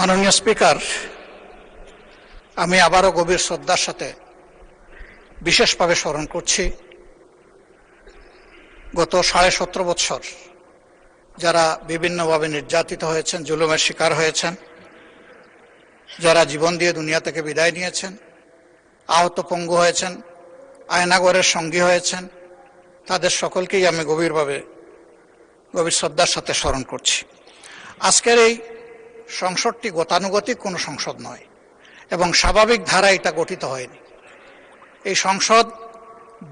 মাননীয় স্পিকার, আমি আবারও গভীর শ্রদ্ধার সাথে বিশেষভাবে স্মরণ করছি গত 17.5 বছর যারা বিভিন্নভাবে নির্যাতিত হয়েছেন, জুলুমের শিকার হয়েছেন, যারা জীবন দিয়ে দুনিয়া থেকে বিদায় নিয়েছেন, আহত পঙ্গু হয়েছেন, আয়নাগরের সঙ্গী হয়েছেন, তাদের সকলকেই আমি গভীর শ্রদ্ধার সাথে স্মরণ করছি। আজকের এই সংসদটি গতানুগতিক কোনো সংসদ নয় এবং স্বাভাবিক ধারায় এটা গঠিত হয়নি। এই সংসদ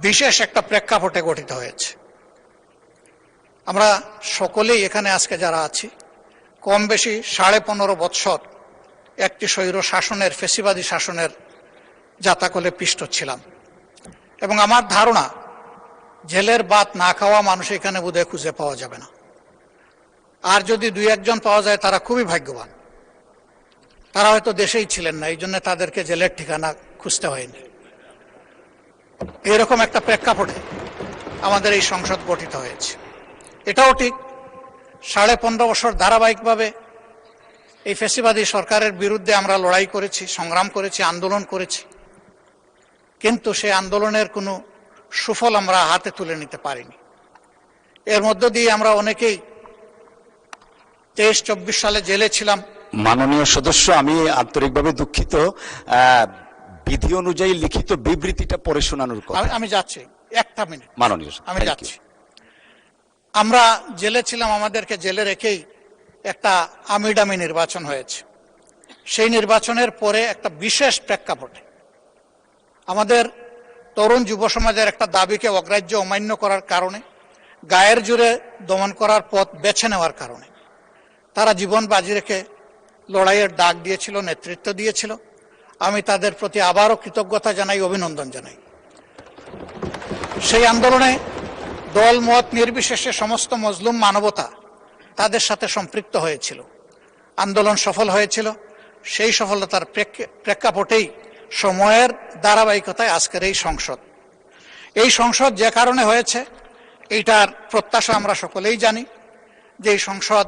বিশেষ একটা প্রেক্ষাপটে গঠিত হয়েছে। আমরা সকলেই এখানে আজকে যারা আছি কম বেশি 15.5 বছর একটি স্বৈর শাসনের, ফ্যাসিবাদী শাসনের জাতাকলে পিষ্ট ছিলাম এবং আমার ধারণা জেলের ভাত না খাওয়া মানুষ এখানে বোধহয় খুঁজে পাওয়া যাবে না। আর যদি 2-1 জন পাওয়া যায় তারা খুবই ভাগ্যবান। তারা হয়তো দেশেই ছিলেন না, এই জন্য তাদেরকে জেলের ঠিকানা খুঁজতে হয়নি। এরকম একটা প্রেক্ষাপটে আমাদের এই সংসদ গঠিত হয়েছে। এটাও ঠিক 15.5 বছর ধারাবাহিকভাবে এই ফ্যাসিবাদী সরকারের বিরুদ্ধে আমরা লড়াই করেছি, সংগ্রাম করেছি, আন্দোলন করেছি, কিন্তু সেই আন্দোলনের কোনো সুফল আমরা হাতে তুলে নিতে পারিনি। এর মধ্য দিয়ে আমরা অনেকেই 23-24 সালে জেলে ছিলাম। মাননীয় সদস্য, আমি আন্তরিকভাবে দুঃখিত, বিধি অনুযায়ী লিখিত বিবৃতিটা পড়ে শোনানোর কথা। আমি যাচ্ছি, 1 মিনিট মাননীয়, আমি যাচ্ছি। আমরা জেলে ছিলাম, আমাদেরকে জেলে রেখেই একটা আমিডামি নির্বাচন হয়েছে। সেই নির্বাচনের পরে একটা বিশেষ প্রেক্ষাপটে আমাদের তরুণ যুব সমাজের একটা দাবিকে অগ্রাহ্য অমান্য করার কারণে, গায়ের জোরে দমন করার পথ বেছে নেওয়ার কারণে তারা জীবন বাজি রেখে লড়াইয়ের ডাক দিয়েছিল, নেতৃত্ব দিয়েছিল। আমি তাদের প্রতি আবারও কৃতজ্ঞতা জানাই, অভিনন্দন জানাই। সেই আন্দোলনে দল মত নির্বিশেষে সমস্ত মজলুম মানবতা তাদের সাথে সম্পৃক্ত হয়েছিল। আন্দোলন সফল হয়েছিল। সেই সফলতার প্রেক্ষাপটেই সময়ের ধারাবাহিকতায় আজকের এই সংসদ। এই সংসদ যে কারণে হয়েছে এইটার প্রত্যাশা আমরা সকলেই জানি, যে এই সংসদ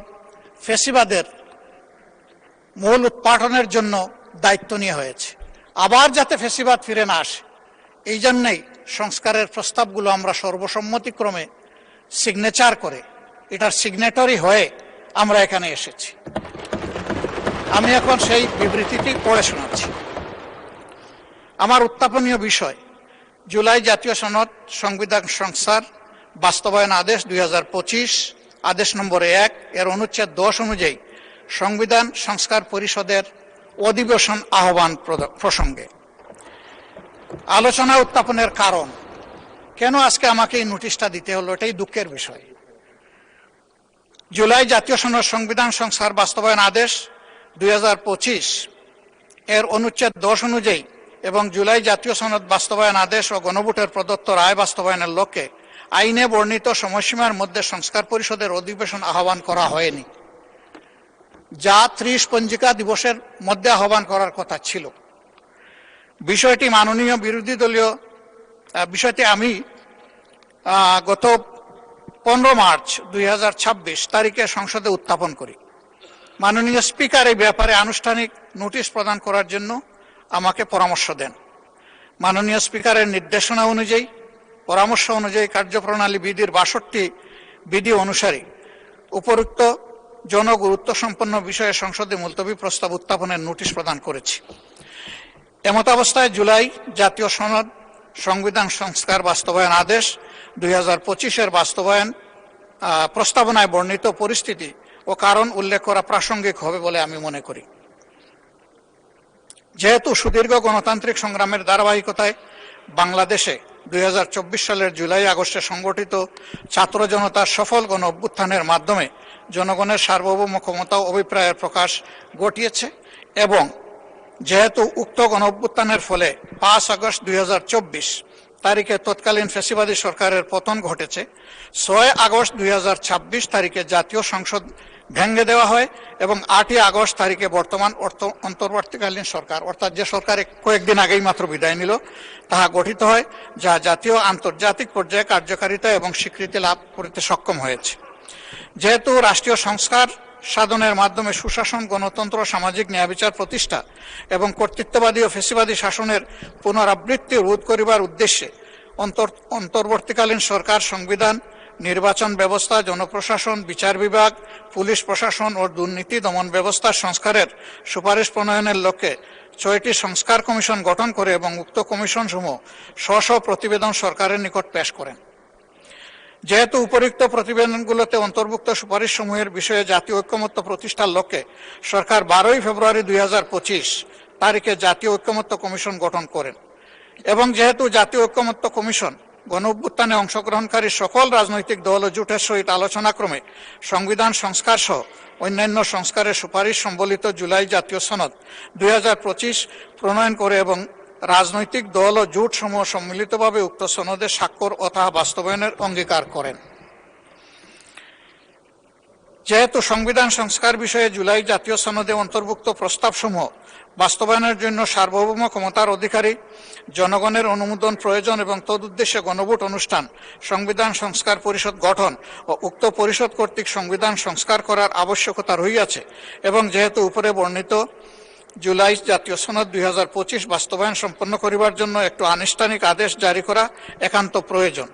ফ্যাসিবাদের মূল উৎপাটনের জন্য দায়িত্ব নিয়ে হয়েছে। আবার যাতে ফ্যাসিবাদ ফিরে না আসে, এই জন্যই সংস্কারের প্রস্তাবগুলো আমরা সর্বসম্মতিক্রমে সিগনেচার করে, এটার সিগনেটরি হয়ে আমরা এখানে এসেছি। আমি এখন সেই বিবৃতিটি পড়ে শোনাচ্ছি। আমার উত্থাপনীয় বিষয় জুলাই জাতীয় সনদ সংবিধান সংস্থার বাস্তবায়ন আদেশ 2025, আদেশ নম্বর 1 এর অনুচ্ছেদ 10 অনুযায়ী সংবিধান সংস্কার পরিষদের অধিবেশন আহ্বান প্রসঙ্গে আলোচনা উত্থাপনের কারণ। কেন আজকে আমাকে এই নোটিশটা দিতে হলো, এটাই দুঃখের বিষয়। জুলাই জাতীয় সনদ সংবিধান সংস্কার বাস্তবায়ন আদেশ 2025 এর অনুচ্ছেদ 10 অনুযায়ী এবং জুলাই জাতীয় সনদ বাস্তবায়ন আদেশ ও গণভোটের প্রদত্ত রায় বাস্তবায়নের লক্ষ্যে আইনে বর্ণিত সময়সীমার মধ্যে সংস্কার পরিষদের অধিবেশন আহ্বান করা হয়নি, যা 30 পঞ্জিকা দিবসের মধ্যে আহ্বান করার কথা ছিল। বিষয়টি মাননীয় বিরোধী দলীয় বিষয়টি আমি গত 15 মার্চ 2026 তারিখে সংসদে উত্থাপন করি। মাননীয় স্পিকার এই ব্যাপারে আনুষ্ঠানিক নোটিশ প্রদান করার জন্য আমাকে পরামর্শ দেন। মাননীয় স্পিকারের নির্দেশনা অনুযায়ী, পরামর্শ অনুযায়ী কার্যপ্রণালী বিধির 62 বিধি অনুসারে উপরোক্ত জনগুরুত্ব সম্পন্ন বিষয়ে সংসদে মুলতবি প্রস্তাব উত্থাপনের নোটিশ প্রদান করেছি। এমত অবস্থায় জুলাই জাতীয় সনদ সংবিধান সংস্কার বাস্তবায়ন আদেশ 2025 বাস্তবায়ন প্রস্তাবনায় বর্ণিত পরিস্থিতি ও কারণ উল্লেখ করা প্রাসঙ্গিক হবে বলে আমি মনে করি। যেহেতু সুদীর্ঘ গণতান্ত্রিক সংগ্রামের ধারাবাহিকতায় বাংলাদেশে 2024 সালের জুলাই আগস্টে সংগঠিত ছাত্র জনতার সফল গণ অভ্যুত্থানের মাধ্যমে জনগণের সার্বভৌম ক্ষমতা ও অভিপ্রায়ের প্রকাশ ঘটিয়েছে এবং যেহেতু উক্ত গণ অভ্যুত্থানের ফলে 5 আগস্ট 2024 তারিখে তৎকালীন ফ্যাসিবাদী সরকারের পতন ঘটেছে, 6 আগস্ট 2026 তারিখে জাতীয় সংসদ ভেঙে দেওয়া হয় এবং 8 আগস্ট তারিখে বর্তমান অন্তর্বর্তীকালীন সরকার, অর্থাৎ যে সরকার কয়েকদিন আগেই মাত্র বিদায় নিল, তাহা গঠিত হয়, যা জাতীয় আন্তর্জাতিক পর্যায়ে কার্যকারিতা এবং স্বীকৃতি লাভ করতে সক্ষম হয়েছে। যেহেতু রাষ্ট্রীয় সংস্কার সাধনের মাধ্যমে সুশাসন, গণতন্ত্র, সামাজিক ন্যায় বিচার প্রতিষ্ঠা এবং কর্তৃত্ববাদী ও ফ্যাসিবাদী শাসনের পুনরাবৃত্তি রোধ করিবার উদ্দেশ্যে অন্তর্বর্তীকালীন সরকার সংবিধান, নির্বাচন ব্যবস্থা, জনপ্রশাসন, বিচার বিভাগ, পুলিশ প্রশাসন ও দুর্নীতি দমন ব্যবস্থার সংস্কারের সুপারিশ প্রণয়নের লক্ষ্যে 6টি সংস্কার কমিশন গঠন করে এবং উক্ত কমিশন সমূহ স্ব প্রতিবেদন সরকারের নিকট পেশ করেন। যেহেতু উপরিক্ত প্রতিবেদনগুলোতে অন্তর্ভুক্ত সুপারিশ সমূহের বিষয়ে জাতীয় ঐক্যমত্য প্রতিষ্ঠার লক্ষ্যে সরকার 12 ফেব্রুয়ারি 2025 তারিখে জাতীয় ঐক্যমত্য কমিশন গঠন করেন এবং যেহেতু জাতীয় ঐক্যমত্য কমিশন গণঅভ্যুত্থানে অংশগ্রহণকারী সকল রাজনৈতিক দল ও জোটের সহিত আলোচনাক্রমে সংবিধান সংস্কার সহ অন্যান্য সংস্কারের সুপারিশ সম্বলিত জুলাই জাতীয় সনদ 2025 প্রণয়ন করে এবং রাজনৈতিক দল ও জোট সমূহ সম্মিলিতভাবে উক্ত সনদে স্বাক্ষর ও তাহা বাস্তবায়নের অঙ্গীকার করেন। যেহেতু সংবিধান সংস্কার বিষয়ে জুলাই জাতীয় সনদে অন্তর্ভুক্ত প্রস্তাবসমূহ বাস্তবায়নের জন্য সার্বভৌম ক্ষমতার অধিকারী জনগণের অনুমোদন প্রয়োজন এবং তদুদ্দেশ্যে গণভোট অনুষ্ঠান, সংবিধান সংস্কার পরিষদ গঠন ও উক্ত পরিষদ কর্তৃক সংবিধান সংস্কার করার আবশ্যকতা রহিয়াছে এবং যেহেতু উপরে বর্ণিত জুলাই জাতীয় সনদ 2025 বাস্তবায়ন সম্পন্ন করিবার জন্য একটু আনুষ্ঠানিক আদেশ জারি করা একান্ত প্রয়োজন,